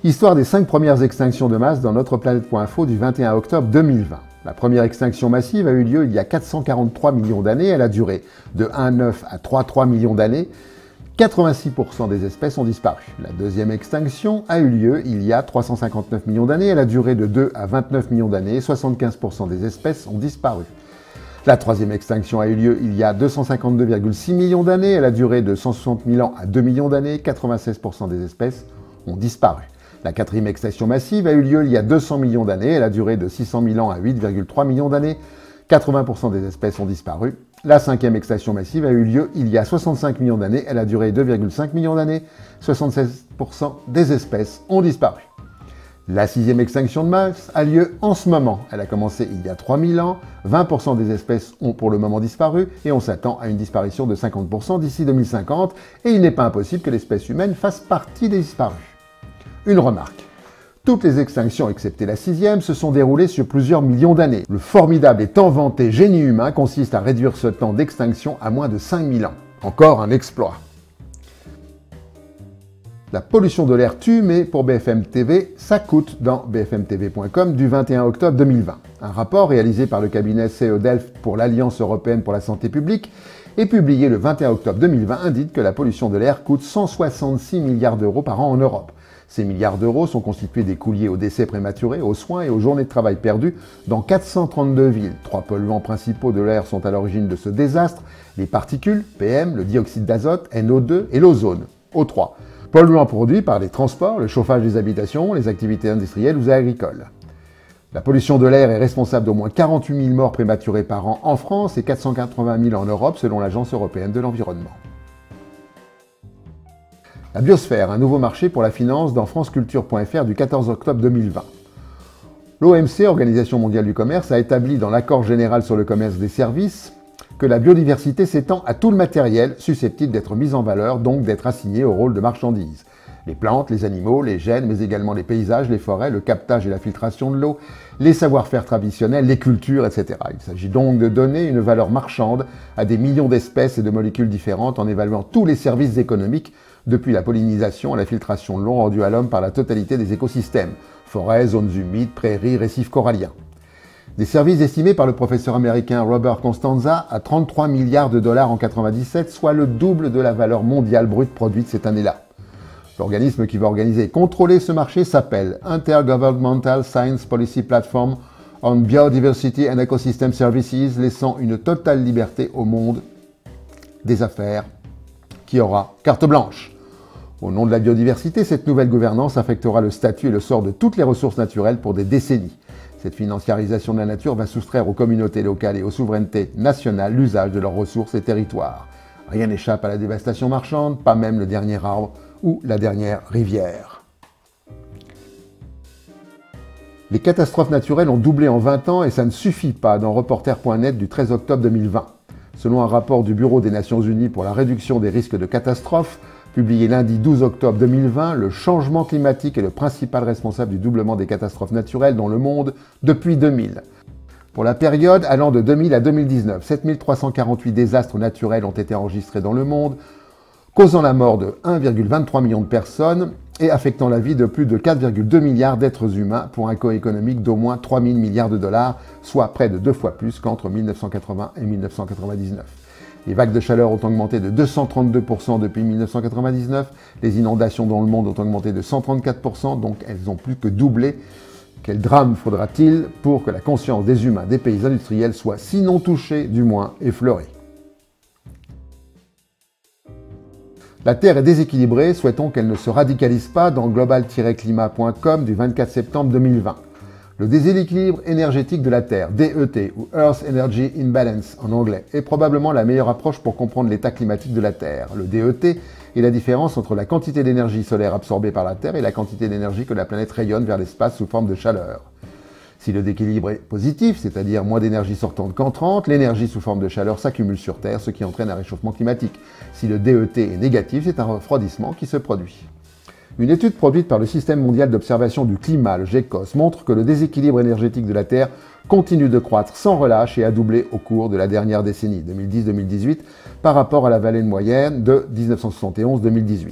Histoire des 5 premières extinctions de masse dans notre-planète.info du 21 octobre 2020. La première extinction massive a eu lieu il y a 443 millions d'années. Elle a duré de 1,9 à 3,3 millions d'années. 86% des espèces ont disparu. La deuxième extinction a eu lieu il y a 359 millions d'années. Elle a duré de 2 à 29 millions d'années. 75% des espèces ont disparu. La troisième extinction a eu lieu il y a 252,6 millions d'années. Elle a duré de 160 000 ans à 2 millions d'années. 96% des espèces ont disparu. La quatrième extinction massive a eu lieu il y a 200 millions d'années. Elle a duré de 600 000 ans à 8,3 millions d'années. 80% des espèces ont disparu. La cinquième extinction massive a eu lieu il y a 65 millions d'années. Elle a duré 2,5 millions d'années. 76% des espèces ont disparu. La sixième extinction de masse a lieu en ce moment. Elle a commencé il y a 3000 ans. 20% des espèces ont pour le moment disparu et on s'attend à une disparition de 50% d'ici 2050. Et il n'est pas impossible que l'espèce humaine fasse partie des disparus. Une remarque. Toutes les extinctions, excepté la sixième, se sont déroulées sur plusieurs millions d'années. Le formidable et tant vanté génie humain consiste à réduire ce temps d'extinction à moins de 5000 ans. Encore un exploit. La pollution de l'air tue, mais pour BFM TV, ça coûte dans bfmtv.com du 21 octobre 2020. Un rapport réalisé par le cabinet CEO Delft pour l'Alliance européenne pour la santé publique et publié le 21 octobre 2020 indique que la pollution de l'air coûte 166 milliards d'euros par an en Europe. Ces milliards d'euros sont constitués des coûts liés aux décès prématurés, aux soins et aux journées de travail perdues dans 432 villes. 3 polluants principaux de l'air sont à l'origine de ce désastre, les particules, PM, le dioxyde d'azote, NO2 et l'ozone, O3. Polluants produits par les transports, le chauffage des habitations, les activités industrielles ou agricoles. La pollution de l'air est responsable d'au moins 48 000 morts prématurées par an en France et 480 000 en Europe selon l'Agence européenne de l'environnement. La biosphère, un nouveau marché pour la finance dans franceculture.fr du 14 octobre 2020. L'OMC, Organisation mondiale du commerce, a établi dans l'accord général sur le commerce des services que la biodiversité s'étend à tout le matériel susceptible d'être mis en valeur, donc d'être assigné au rôle de marchandise. Les plantes, les animaux, les gènes, mais également les paysages, les forêts, le captage et la filtration de l'eau, les savoir-faire traditionnels, les cultures, etc. Il s'agit donc de donner une valeur marchande à des millions d'espèces et de molécules différentes en évaluant tous les services économiques depuis la pollinisation à la filtration de l'eau rendue à l'homme par la totalité des écosystèmes, forêts, zones humides, prairies, récifs coralliens. Des services estimés par le professeur américain Robert Costanza à 33 milliards de dollars en 1997, soit le double de la valeur mondiale brute produite cette année-là. L'organisme qui va organiser et contrôler ce marché s'appelle Intergovernmental Science Policy Platform on Biodiversity and Ecosystem Services, laissant une totale liberté au monde des affaires qui aura carte blanche. Au nom de la biodiversité, cette nouvelle gouvernance affectera le statut et le sort de toutes les ressources naturelles pour des décennies. Cette financiarisation de la nature va soustraire aux communautés locales et aux souverainetés nationales l'usage de leurs ressources et territoires. Rien n'échappe à la dévastation marchande, pas même le dernier arbre ou la dernière rivière. Les catastrophes naturelles ont doublé en 20 ans et ça ne suffit pas dans Reporter.net du 13 octobre 2020. Selon un rapport du Bureau des Nations Unies pour la réduction des risques de catastrophes, publié lundi 12 octobre 2020, le changement climatique est le principal responsable du doublement des catastrophes naturelles dans le monde depuis 2000. Pour la période allant de 2000 à 2019, 7348 désastres naturels ont été enregistrés dans le monde, causant la mort de 1,23 million de personnes et affectant la vie de plus de 4,2 milliards d'êtres humains pour un coût économique d'au moins 3 000 milliards de dollars, soit près de 2 fois plus qu'entre 1980 et 1999. Les vagues de chaleur ont augmenté de 232% depuis 1999, les inondations dans le monde ont augmenté de 134%, donc elles ont plus que doublé. Quel drame faudra-t-il pour que la conscience des humains des pays industriels soit sinon touchée, du moins effleurée? La Terre est déséquilibrée, souhaitons qu'elle ne se radicalise pas dans global-climat.com du 24 septembre 2020. Le déséquilibre énergétique de la Terre, DET, ou Earth Energy Imbalance en anglais, est probablement la meilleure approche pour comprendre l'état climatique de la Terre. Le DET est la différence entre la quantité d'énergie solaire absorbée par la Terre et la quantité d'énergie que la planète rayonne vers l'espace sous forme de chaleur. Si le déséquilibre est positif, c'est-à-dire moins d'énergie sortante qu'entrante, l'énergie sous forme de chaleur s'accumule sur Terre, ce qui entraîne un réchauffement climatique. Si le DET est négatif, c'est un refroidissement qui se produit. Une étude produite par le Système mondial d'observation du climat, le GECOS, montre que le déséquilibre énergétique de la Terre continue de croître sans relâche et a doublé au cours de la dernière décennie, 2010-2018, par rapport à la moyenne de 1971-2018.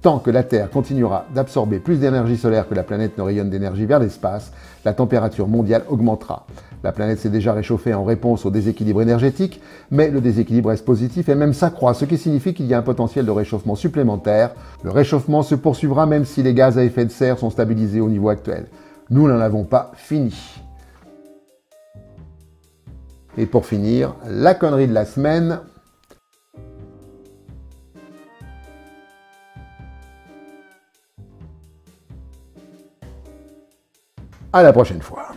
Tant que la Terre continuera d'absorber plus d'énergie solaire que la planète ne rayonne d'énergie vers l'espace, la température mondiale augmentera. La planète s'est déjà réchauffée en réponse au déséquilibre énergétique, mais le déséquilibre reste positif et même s'accroît, ce qui signifie qu'il y a un potentiel de réchauffement supplémentaire. Le réchauffement se poursuivra même si les gaz à effet de serre sont stabilisés au niveau actuel. Nous n'en avons pas fini. Et pour finir, la connerie de la semaine. À la prochaine fois.